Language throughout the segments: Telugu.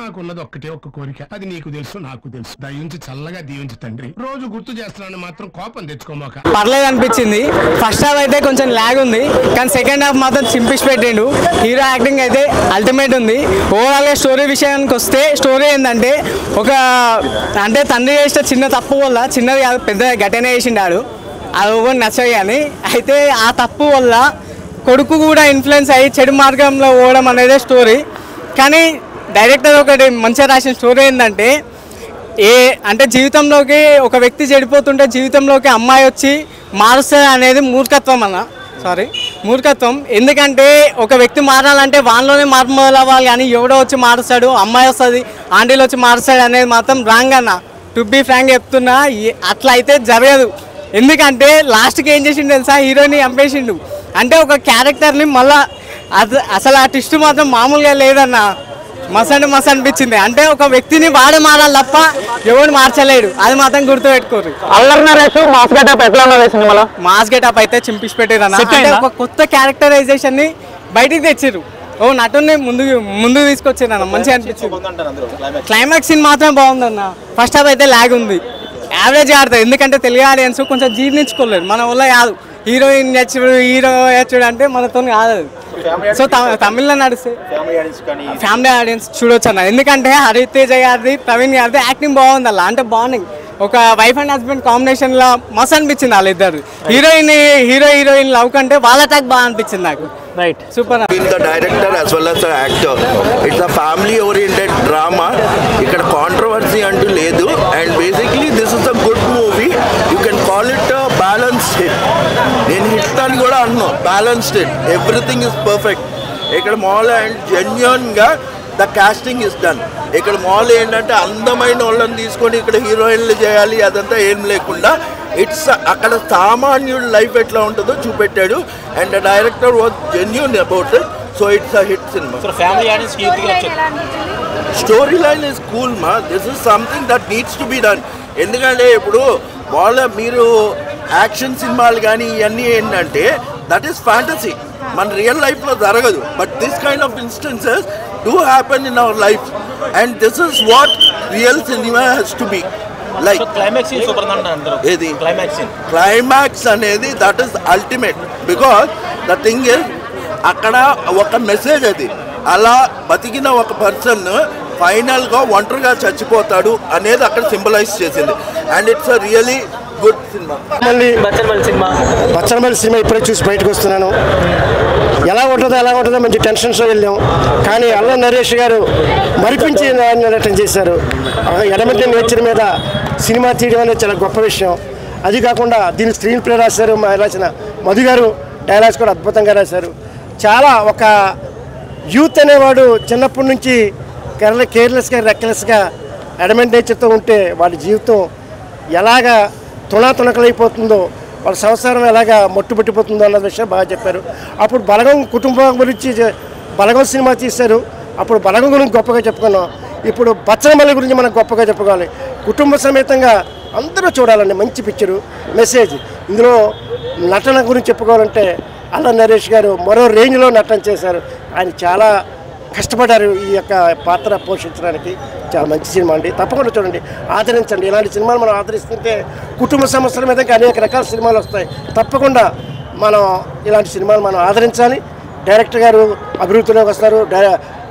నాకున్నది ఒక్కటే ఒక్క కోరిక, అది నీకు తెలుసు నాకు తెలుసు. దయించి చల్లగా దీవించి తండ్రి. రోజు గుర్తు చేస్తున్నాను మాత్రం కోపం తెచ్చుకోమాక. పర్లేదు అనిపించింది. ఫస్ట్ హాఫ్ అయితే కొంచెం ల్యాగ్ ఉంది, కానీ సెకండ్ హాఫ్ మాత్రం చింపిసి పెట్టిండు. హీరో యాక్టింగ్ అయితే అల్టిమేట్ ఉంది. ఓవరాల్ గా స్టోరీ విషయానికి వస్తే, స్టోరీ ఏంటంటే అంటే తండ్రి చేసిన చిన్న తప్పు వల్ల, చిన్నది కాదు పెద్ద ఘటన చేసిండాడు, అది ఎవరు నచ్చవు. కానీ అయితే ఆ తప్పు వల్ల కొడుకు కూడా ఇన్ఫ్లుయెన్స్ అయ్యి చెడు మార్గంలో పోవడం అనేది స్టోరీ. కానీ డైరెక్టర్ ఒకటి మంచిగా రాసిన స్టోరీ ఏంటంటే, అంటే జీవితంలోకి ఒక వ్యక్తి చెడిపోతుంటే జీవితంలోకి అమ్మాయి వచ్చి మారుస్తుంది అనేది మూర్ఖత్వం. ఎందుకంటే ఒక వ్యక్తి మారాలంటే వాళ్ళలోనే మార్పు మొదలవ్వాలి, కానీ ఎవడో వచ్చి మారుస్తాడు, అమ్మాయి వస్తుంది, ఆంటీలు వచ్చి మారుస్తాడు అనేది మాత్రం రాంగ్ అన్న. టు బీ ఫ్రాంక్ చెప్తున్నా, అట్లా అయితే జరగదు. ఎందుకంటే లాస్ట్కి ఏం చేసిండు తెలుసా, హీరోని చంపేసిండు. అంటే ఒక క్యారెక్టర్ని మళ్ళా అసలు ఆ ట్విస్ట్ మాత్రం మామూలుగా లేదన్న, మస్తు అనిపించింది. అంటే ఒక వ్యక్తిని వాడే మారాలి తప్ప ఎవరు మార్చలేడు, అది మాత్రం గుర్తుపెట్టుకోరు. అల్లరి నరేష్ మాస్ గెటప్ ఎట్లా ఉన్నది సినిమాలో? మాస్ గెటప్ అయితే చింపిసి పెట్టారు. అంటే ఒక కొత్త క్యారెక్టరైజేషన్ ని బయటికి తెచ్చిర్రు. ఓ నటుని ముందు తీసుకొచ్చారు అన్న, మంచిగా అనిపించింది. క్లైమాక్స్ సీన్ మాత్రం బాగుందన్న. ఫస్ట్ హాఫ్ అయితే ల్యాగ్ ఉంది, యావరేజ్ ఆడుతుంది. ఎందుకంటే తెలుగు ఆడియన్స్ కొంచెం జీర్ణించుకోలేదు, మన వల్ల కాదు. హీరోయిన్ నచ్చుడు, హీరో నచ్చుడు అంటే మనతో కాదు. సో తమిళ్లో నడిస్తే ఫ్యామిలీ ఆడియన్స్ చూడొచ్చు అన్న. ఎందుకంటే హరితేజ గారిది, ప్రవీణ్ గారిది యాక్టింగ్ బాగుంది అలా. అంటే బాగుంది, ఒక వైఫ్ అండ్ హస్బెండ్ కాంబినేషన్ లా మస్తు అనిపించింది వాళ్ళిద్దరు. హీరోయిన్ లవ్ కంటే వాళ్ళ టాక్ బాగా అనిపించింది నాకు. Right, super. The director as well as the actor, it's a family oriented drama. ఇక్కడ కాంట్రవర్సీ అంటూ లేదు, and basically this is a good movie. You can call it balanced hit. నేను హిట్ అని కూడా అన్నాను, balanced hit. Everything is perfect ఇక్కడ. మాల్ అండ్ జెన్యూన్గా ద కాస్టింగ్ ఇస్ డన్. ఇక్కడ మాల్ ఏంటంటే అందమైన వాళ్ళని తీసుకొని ఇక్కడ హీరోయిన్లు చేయాలి అదంతా ఏం లేకుండా, ఇట్స్ అక్కడ సామాన్యుడు లైఫ్ ఎట్లా ఉంటుందో చూపెట్టాడు. And the director was genuine about it. So it's a hit సినిమా. స్టోరీ లైన్ ఇస్ కూల్ మా. This is something that needs to be done. ఎందుకంటే ఇప్పుడు మీరు యాక్షన్ సినిమాలు కానీ ఇవన్నీ ఏంటంటే దట్ ఈస్ ఫ్యాంటసీ, మన రియల్ లైఫ్లో జరగదు. But this kind of instances do happen in our life, and this is what real cinema has to be like. So climax is super andaru edi climax anedi that is ultimate, because the thing is akkada oka message adi ala batikina oka person final ga ఒంటరిగా చచ్చిపోతాడు అనేది అక్కడ సింబలైజ్ చేసింది. And it's a really good సినిమా. బచ్చనమల్లి సినిమా ఇప్పుడే చూసి బయటకు వస్తున్నాను. ఎలా ఉంటుందో మంచి టెన్షన్స్లో వెళ్ళాం. కానీ అల్లం నరేష్ గారు మరిపించి నటన చేశారు. ఎడమంటే నేచర్ మీద సినిమా తీయడం అనేది చాలా గొప్ప విషయం. అది కాకుండా దీన్ని స్క్రీన్ ప్లే రాశారు, రాసిన మధు గారు డైలాగ్స్ కూడా అద్భుతంగా రాశారు. చాలా ఒక యూత్ అనేవాడు చిన్నప్పటి నుంచి కేర్లెస్గా రెక్లెస్గా ఎడమెంట్ నేచర్తో ఉంటే వాడి జీవితం ఎలాగా తుణాతునకలైపోతుందో, వాళ్ళ సంసారం ఎలాగా మట్టుబట్టిపోతుందో అన్న విషయం బాగా చెప్పారు. అప్పుడు బలగం కుటుంబం గురించి బలగం సినిమా తీశారు, అప్పుడు బలగం గురించి గొప్పగా చెప్పుకున్నాం. ఇప్పుడు బచ్చనమల్లి గురించి మనం గొప్పగా చెప్పుకోవాలి. కుటుంబ సమేతంగా అందరూ చూడాలండి, మంచి పిక్చరు, మెసేజ్. ఇందులో నటన గురించి చెప్పుకోవాలంటే అల్లం నరేష్ గారు మరో రేంజ్లో నటన చేశారు. ఆయన చాలా కష్టపడ్డారు ఈ యొక్క పాత్ర పోషించడానికి. చాలా మంచి సినిమా అండి, తప్పకుండా చూడండి, ఆదరించండి. ఇలాంటి సినిమాలు మనం ఆదరిస్తుంటే కుటుంబ సమస్యల మీద అనేక రకాల సినిమాలు వస్తాయి. తప్పకుండా మనం ఇలాంటి సినిమాలు మనం ఆదరించాలి. డైరెక్టర్ గారు అభివృద్ధిలోకి వస్తారు,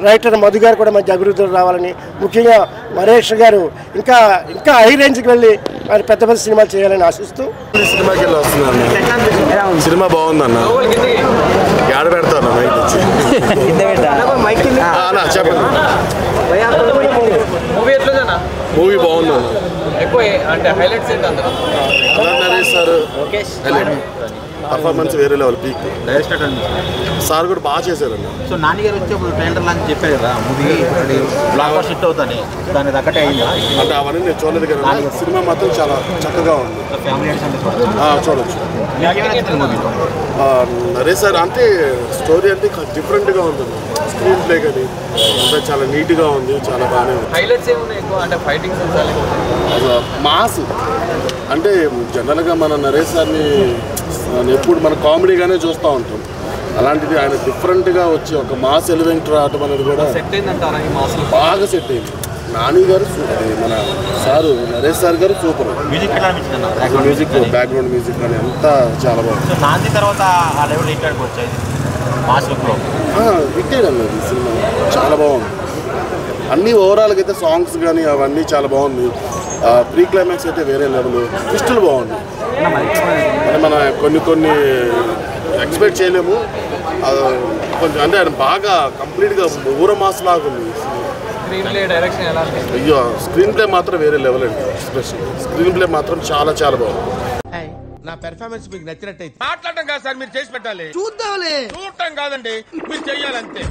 రైటర్ మధు గారు కూడా మంచి అభివృద్ధిలో రావాలని, ముఖ్యంగా నరేష్ గారు ఇంకా హై రేంజ్కి వెళ్ళి ఆయన పెద్ద పెద్ద సినిమాలు చేయాలని ఆశిస్తూ సినిమాకి వెళ్ళి వస్తున్నాను. సినిమా బాగుందన్న, ఏడ పెడతాను చెప్పండి. మూవీ బాగుందన్న, నరేష్ సార్ పర్ఫార్మెన్స్ వేరే లెవెల్, పీక్. సార్ కూడా బాగా చేశారన్న. సో నాని గారు వచ్చి ఇప్పుడు ట్రైలర్ లాంటి చెప్పారు కదా, మూవీ బ్లాక్ బస్టర్ హిట్ అవుతుంది, దాని తగ్గట్టే అయిందా? అంటే అవన్నీ నేను చూడలేదు కదా, సినిమా మాత్రం చాలా చక్కగా ఉంది, చూడొచ్చు. నరేష్ సార్ అంటే స్టోరీ అంటే డిఫరెంట్గా ఉంటుంది, స్క్రీన్ ప్లే కానీ అంతా చాలా నీట్గా ఉంది, చాలా బాగానే ఉంది. హైలైట్స్ ఏమున్నాయి ఎక్కువ అంటే ఫైటింగ్ మాస్ అంటే జనరల్గా మన నరేష్ సార్ని ఎప్పుడు మన కామెడీగానే చూస్తూ ఉంటాం. అలాంటిది ఆయన డిఫరెంట్గా వచ్చి ఒక మాస్ ఎలిమెంట్ రావటం అనేది కూడా బాగా సెట్ అయింది. నాని గారు మన సారు నరేష్ సార్ గారు సూపర్. మ్యూజిక్ బ్యాక్గ్రౌండ్ మ్యూజిక్ కానీ అంతా చాలా బాగుంది. నాంది తర్వాత ఆ లెవెల్ హిట్ వచ్చాయి హిట్టేనండి ఈ సినిమా, చాలా బాగుంది. అన్నీ ఓవరాల్గా అయితే సాంగ్స్ కానీ అవన్నీ చాలా బాగుంది. ప్రీ క్లైమాక్స్ అయితే వేరే లెవెల్, ట్విస్టులు బాగుంది. అంటే మన కొన్ని ఎక్స్పెక్ట్ చేయలేము. కొంచెం అంటే ఆయన బాగా కంప్లీట్గా ఊర మాస్ లాగా ఉంది. అయ్యో స్క్రీన్ ప్లే మాత్రం వేరే లెవెల్ అండి. ఎస్పెషల్ స్క్రీన్ ప్లే మాత్రం చాలా చాలా బాగుంది. నా పెర్ఫార్మెన్స్ మీకు నచ్చినట్టయితే మాట్లాడటం కాదు సార్, మీరు చేసి పెట్టాలి. చూద్దాంలే, చూడటం కాదండి, మీరు చెయ్యాలంతే.